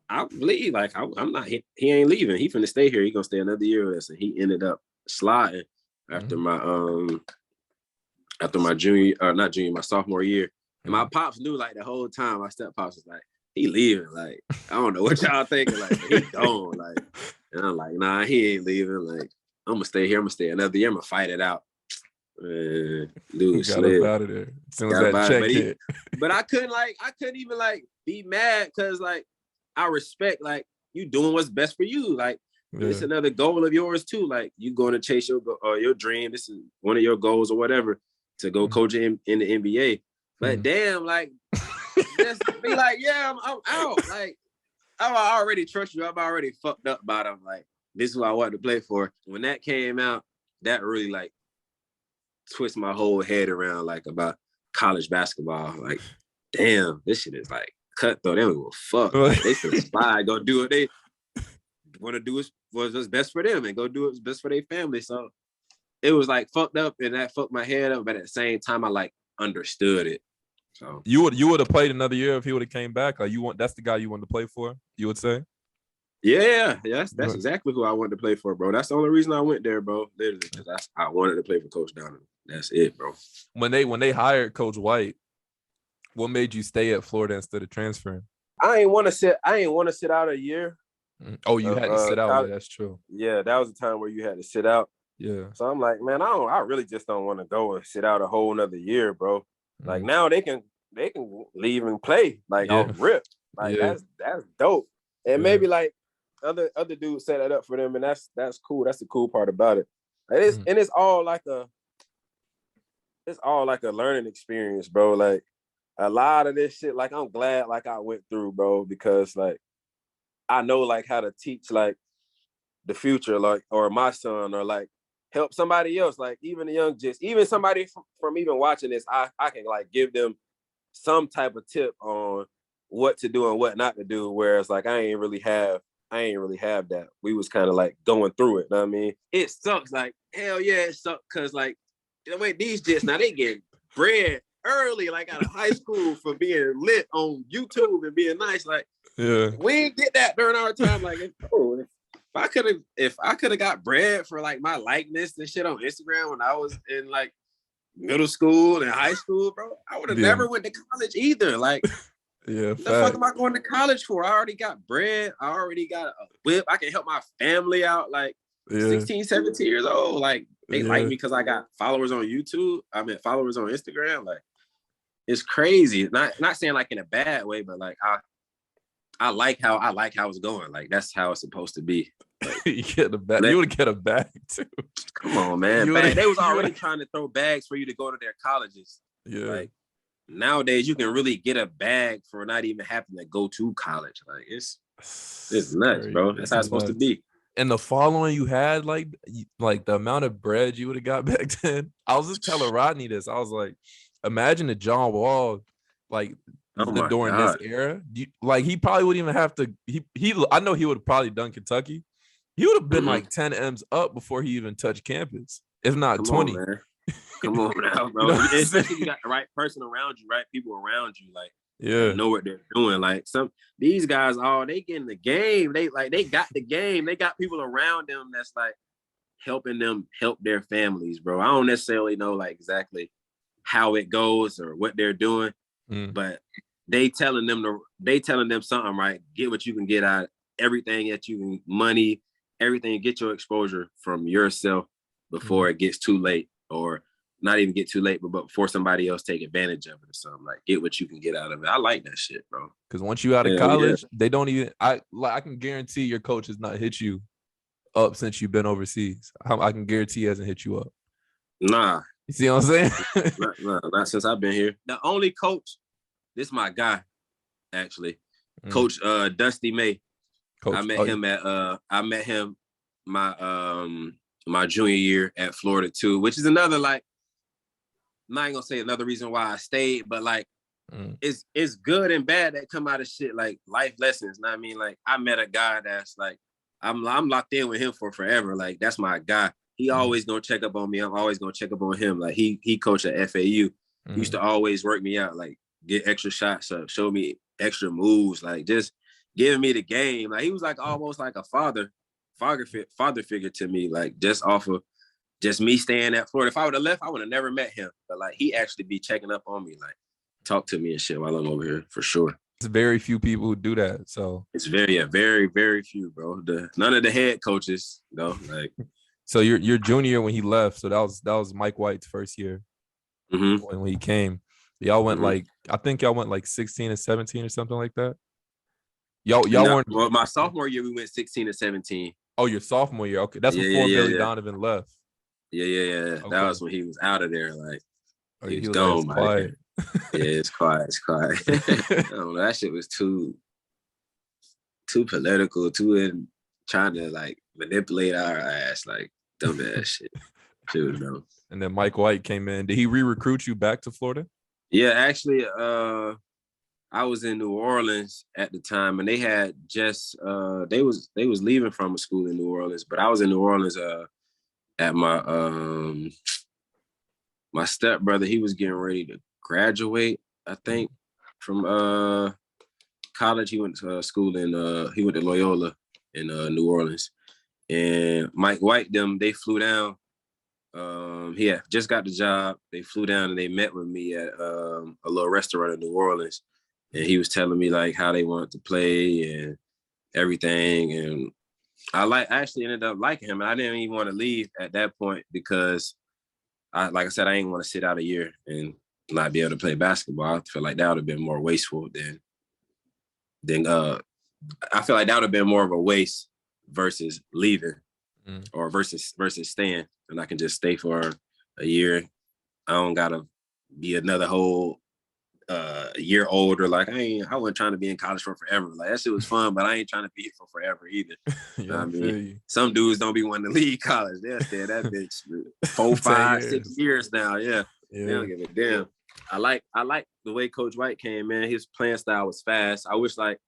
I believe, like, I'm not. He ain't leaving. He finna stay here. He gonna stay another year with us. And he ended up sliding after my my sophomore year. And my pops knew like the whole time. My step pops was like, he leaving. Like, I don't know what y'all thinking. Like, he gone. Like, and I'm like, nah, he ain't leaving. Like, I'm gonna stay here. I'm gonna stay another year. I'm gonna fight it out. Dude, got up out of there as soon as that check hit. But I couldn't even like be mad because like I respect like you doing what's best for you. Like it's another goal of yours too. Like you going to chase your dream. This is one of your goals or whatever to go coach in the NBA. But damn, like just be like, yeah, I'm out. Like I already trust you. I'm already fucked up about him. Like this is who I wanted to play for. When that came out, that really like twist my whole head around like about college basketball. Like, damn, this shit is like cutthroat. They don't give a fuck. Like, they should aspire, go do what they want to do what's best for them and go do what's best for their family. So it was like fucked up and that fucked my head up. But at the same time, I like understood it. So you would have played another year if he would have came back. Like that's the guy you wanted to play for, you would say? Yeah, that's exactly who I wanted to play for, bro. That's the only reason I went there, bro. Literally, because I wanted to play for Coach Donovan. That's it, bro. When they hired Coach White, what made you stay at Florida instead of transferring? I ain't want to sit out a year. Oh, you had to sit out. Yeah, that's true. Yeah, that was the time where you had to sit out. Yeah. So I'm like, man, I really just don't want to go and sit out a whole nother year, bro. Like now they can leave and play like off rip. Like that's dope. And maybe like other dudes set that up for them, and that's cool. That's the cool part about it. And it's all like a learning experience, bro. Like a lot of this shit, like I'm glad like I went through, bro, because like I know like how to teach like the future, like or my son, or like help somebody else, like even the young jits, even somebody from even watching this, I can like give them some type of tip on what to do and what not to do. Whereas like I ain't really have that. We was kind of like going through it. You know what I mean? It sucks. Like, hell yeah, it sucks. Cause like the way these jits now they get bread early, like out of high school for being lit on YouTube and being nice. Like, we didn't get that during our time. Like, if I could have got bread for like my likeness and shit on Instagram when I was in like middle school and high school, bro, I would have never went to college either. Like, what the fuck am I going to college for? I already got bread. I already got a whip. I can help my family out. Like 16, 17 years old. Like they like me because I got followers on YouTube. I mean, followers on Instagram. Like it's crazy. Not saying like in a bad way, but like I like how it's going. Like that's how it's supposed to be. Like, you get a bag. You would get a bag too. Come on, man. They was already trying to throw bags for you to go to their colleges. Yeah. Like nowadays, you can really get a bag for not even having to go to college. Like it's nuts, bro. That's how it's supposed to be. And the following you had, like the amount of bread you would have got back then. I was just telling Rodney this. I was like, imagine the John Wall, like during this era. He probably wouldn't even have to. I know he would have probably done Kentucky. He would have been like 10 M's up before he even touched campus, if not 20. Come on now, bro. You know especially if you got the right person around you, right people around you, like know what they're doing. Like these guys, they get in the game. They got the game. They got people around them that's like helping them help their families, bro. I don't necessarily know like exactly how it goes or what they're doing, but they telling them something, right? Get what you can get out, everything that you can, money, everything, get your exposure from yourself before it gets too late, or not even get too late, but before somebody else take advantage of it or something. Like get what you can get out of it. I like that shit, bro. Because once you out of college, they don't even. I can guarantee your coach has not hit you up since you've been overseas. I can guarantee he hasn't hit you up. Nah. You see what I'm saying? Not since I've been here. The only coach, this is my guy, actually, Coach Dusty May. Coach, I met him my junior year at Florida too, which is another like. I'm not gonna say another reason why I stayed, but like it's good and bad that come out of shit like life lessons. Know what I mean? Like I met a guy that's like I'm locked in with him for forever. Like that's my guy. He always gonna check up on me. I'm always gonna check up on him. Like he coached at FAU. He used to always work me out, like get extra shots up, show me extra moves, like just giving me the game. Like he was like almost like a father figure to me, like just off of just me staying at Florida. If I would have left, I would have never met him. But like he actually be checking up on me. Like talk to me and shit while I'm over here for sure. It's very few people who do that. So it's very, very few, bro. None of the head coaches, though. Like, so you're junior when he left. So that was Mike White's first year when he came. Y'all went like I think y'all went like 16 and 17 or something like that. Y'all weren't. Well, my sophomore year we went 16 and 17. Oh, your sophomore year. Okay, that's before Billy Donovan left. Yeah. Okay. That was when he was out of there. Like, he was gone. Like, quiet. Yeah, it's quiet. I don't know. That shit was too political, too trying to like manipulate our ass, like dumb ass shit. Dude, no. And then Mike White came in. Did he re-recruit you back to Florida? Yeah, actually, I was in New Orleans at the time, and they had just they was leaving from a school in New Orleans, but I was in New Orleans at my my stepbrother. He was getting ready to graduate, I think, from college. He went to school he went to Loyola in New Orleans, and Mike White they flew down. He had just got the job. They flew down and they met with me at a little restaurant in New Orleans. And he was telling me like how they wanted to play and everything. And I actually ended up liking him. And I didn't even want to leave at that point because like I said, I didn't want to sit out a year and not be able to play basketball. I feel like that would have been more wasteful than I feel like that would have been more of a waste versus leaving or versus staying. And I can just stay for a year. I don't gotta be another whole year older. Like I wasn't trying to be in college for forever. Like that shit was fun, but I ain't trying to be here for forever either. I mean, some dudes don't be wanting to leave college. They'll stay at that bitch 4, 5, 6 years now. Yeah. They don't give a damn. I like the way Coach White came, man. His playing style was fast. I wish like,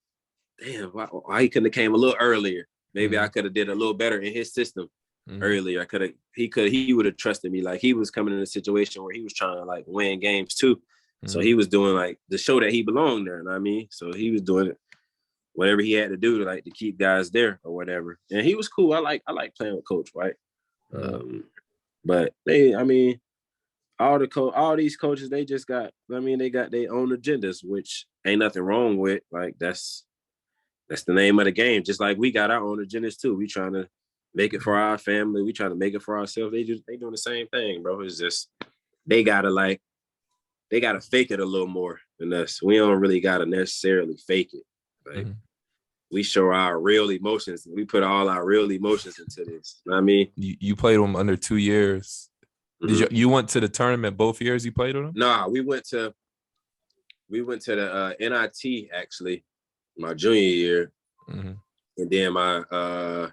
damn, why he couldn't have came a little earlier. Maybe I could have did a little better in his system earlier. He would have trusted me. Like he was coming in a situation where he was trying to like win games too. So he was doing like the show that he belonged there. You know what I mean? So he was doing it, whatever he had to do to like to keep guys there or whatever. And he was cool. I like playing with Coach White. But all these coaches, they just got, they got their own agendas, which ain't nothing wrong with. Like that's the name of the game. Just like we got our own agendas too. We trying to make it for our family. We trying to make it for ourselves. They doing the same thing, bro. It's just they gotta fake it a little more than us. We don't really gotta necessarily fake it. Like we show our real emotions. We put all our real emotions into this. You know what I mean? You played them under 2 years. Did you went to the tournament both years you played with them? Nah, we went to the NIT actually my junior year. And then my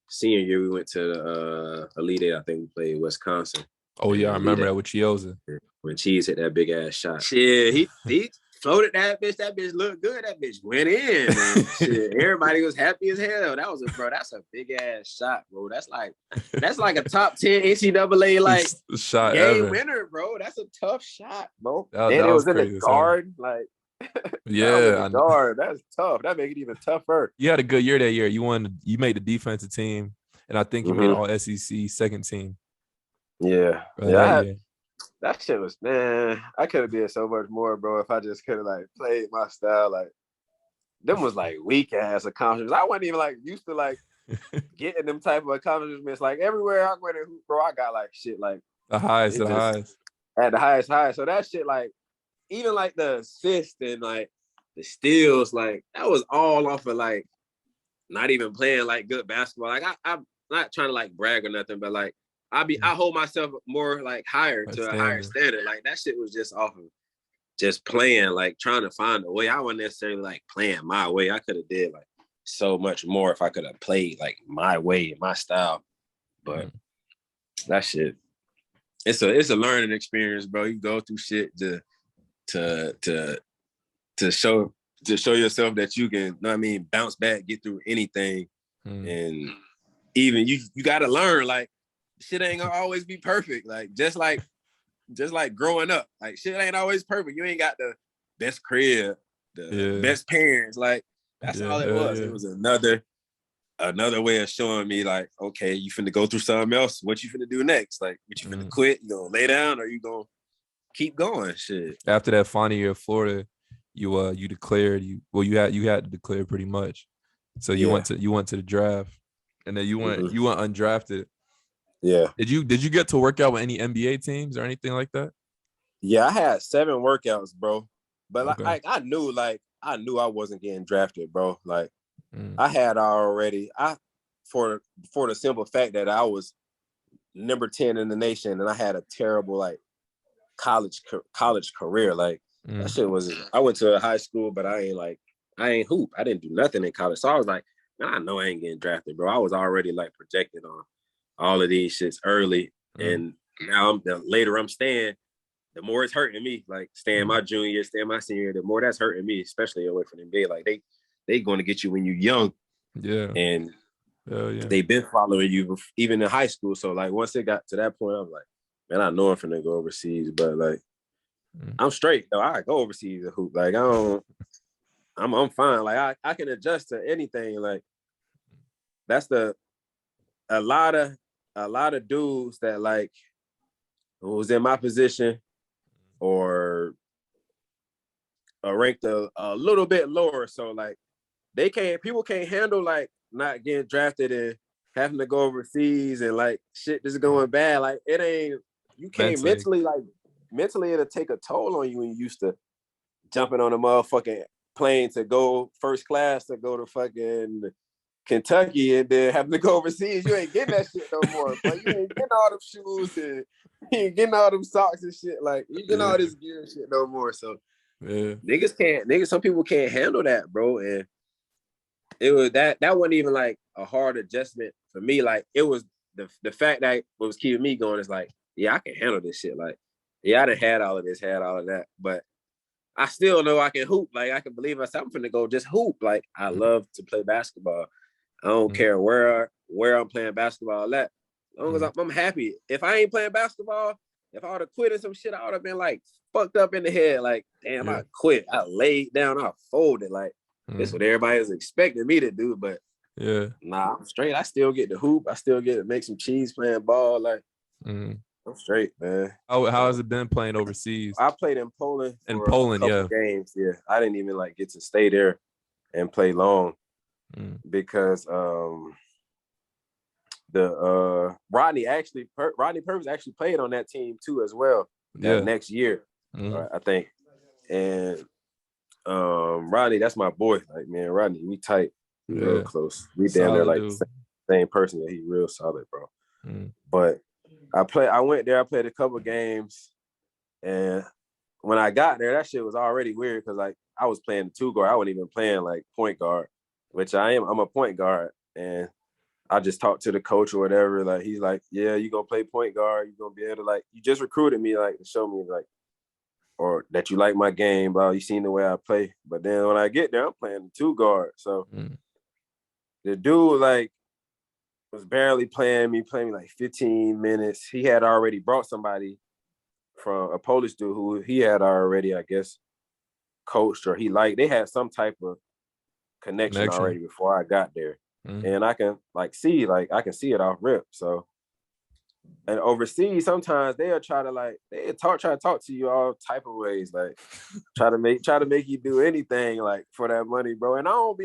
senior year we went to the Elite Eight. I think we played Wisconsin. Oh yeah, I remember that with Chioza. When Cheese hit that big ass shot. Shit, he floated that bitch. That bitch looked good. That bitch went in, man. Shit, everybody was happy as hell. That's a big ass shot, bro. That's like a top 10 NCAA like shot game ever. Winner, bro. That's a tough shot, bro. That it was in crazy, the guard, like yeah, guard. That's tough. That make it even tougher. You had a good year that year. You made the defensive team, and I think you made all SEC second team. Yeah, that shit was, man, I could have did so much more, bro, if I just could have like played my style. Like them was like weak ass accomplishments. I wasn't even like used to like getting them type of accomplishments. Like everywhere I went, bro, I got like shit like the highest. At the highest high. So that shit, like even like the assist and like the steals, like that was all off of like not even playing like good basketball. Like I'm not trying to like brag or nothing, but like I hold myself more like higher to a higher standard. Like that shit was just off of just playing, like trying to find a way. I wasn't necessarily like playing my way. I could have did like so much more if I could have played like my way, my style. But that shit, it's a learning experience, bro. You go through shit to show yourself that you can, you know what I mean, bounce back, get through anything. And even you gotta learn, like shit ain't gonna always be perfect. Like just like growing up, like shit ain't always perfect. You ain't got the best crib, the best parents. Like that's all it was. It was another way of showing me like, okay, you finna go through something else. What you finna do next? Like, what you finna quit? You gonna lay down or you gonna keep going. Shit. After that final year of Florida, you declared you had to declare pretty much. So you went to the draft, and then you went undrafted. Yeah. Did you get to work out with any NBA teams or anything like that? Yeah, I had 7 workouts, bro. But Okay. I knew I wasn't getting drafted, bro. Like I had already for the simple fact that I was number 10 in the nation and I had a terrible like college career. Like that shit was, I went to a high school, but I ain't hoop. I didn't do nothing in college. So I was like, man, I know I ain't getting drafted, bro. I was already like projected on all of these shits early. And now the later I'm staying, the more it's hurting me. Like staying my junior year, staying my senior year, the more that's hurting me, especially away from the NBA. Like they going to get you when you're young. Yeah. And yeah. they've been following you even in high school. So like once it got to that point, I'm like, man, I know I'm finna go overseas, but like I'm straight though. I go overseas to hoop. Like I'm fine. Like I can adjust to anything. Like that's a lot of dudes that like who's in my position or ranked a little bit lower. So like people can't handle like not getting drafted and having to go overseas and like shit just going bad. Like it ain't, you can't mentally it'll take a toll on you when you used to jumping on a motherfucking plane to go first class to go to fucking Kentucky and then having to go overseas. You ain't getting that shit no more. But you ain't getting all them shoes and you ain't getting all them socks and shit. Like you getting all this gear and shit no more. So some people can't handle that, bro. And it was that wasn't even like a hard adjustment for me. Like it was the fact that what was keeping me going is like, yeah, I can handle this shit. Like, yeah, I done had all of this, had all of that, but I still know I can hoop. Like I can believe myself. I'm finna go just hoop. Like I love to play basketball. I don't care where I'm playing basketball at. As long as I'm happy. If I ain't playing basketball, if I would have quit or some shit, I would have been like fucked up in the head. Like, damn, I quit. I laid down. I folded. Like, this is what everybody is expecting me to do. But nah, I'm straight. I still get to hoop. I still get to make some cheese playing ball. Like, I'm straight, man. How has it been playing overseas? I played in Poland for a couple games. Yeah, I didn't even like get to stay there and play long because Rodney Purvis actually played on that team too as well that next year, I think. And Rodney, that's my boy. Like, man, Rodney, we tight, we real close. We damn near like the same person. He real solid, bro. But I went there, I played a couple games, and when I got there, that shit was already weird because like I was playing the 2 guard. I wasn't even playing like point guard, which I am. I'm a point guard, and I just talked to the coach or whatever. Like he's like, yeah, you gonna play point guard. You gonna be able to like. You just recruited me like to show me like, or that you like my game, bro. You seen the way I play. But then when I get there, I'm playing the 2 guard. So the dude like was barely playing me like 15 minutes. He had already brought somebody from a Polish dude who he had already, I guess, coached or they had some type of connection already before I got there. And I can see it off rip. So, and overseas, sometimes they'll try to talk to you all type of ways, like try to make you do anything like for that money, bro. And I don't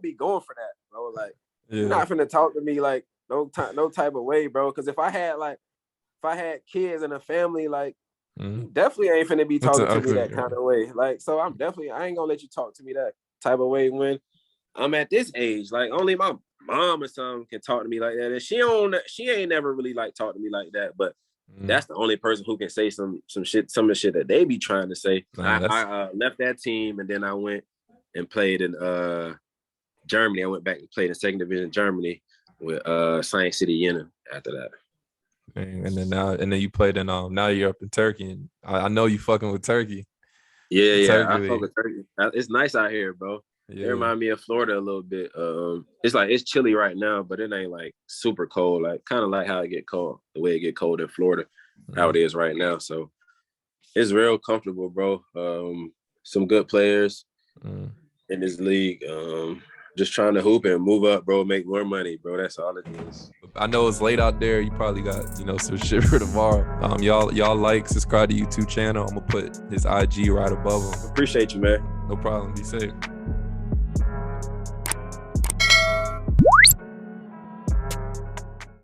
be going for that, bro. Like you're not finna talk to me like no type of way, bro. Because if I had kids and a family, like you definitely ain't finna be talking to me that kind of way. Like, so I ain't gonna let you talk to me that type of way when I'm at this age. Like only my mom or something can talk to me like that. And she ain't never really like talked to me like that. But that's the only person who can say some of the shit that they be trying to say. I left that team and then I went and played in Germany. I went back and played in 2nd division Germany with Science City Jena after that. And then you played in now you're up in Turkey, and I know you fucking with Turkey. Yeah, I fuck with Turkey. It's nice out here, bro. It remind me of Florida a little bit. It's chilly right now, but it ain't like super cold. Like kind of like how it get cold, the way it get cold in Florida, how it is right now. So it's real comfortable, bro. Some good players in this league. Just trying to hoop and move up, bro. Make more money, bro. That's all it is. I know it's late out there. You probably got, some shit for tomorrow. Y'all like, subscribe to YouTube channel. I'm gonna put his IG right above him. Appreciate you, man. No problem. Be safe.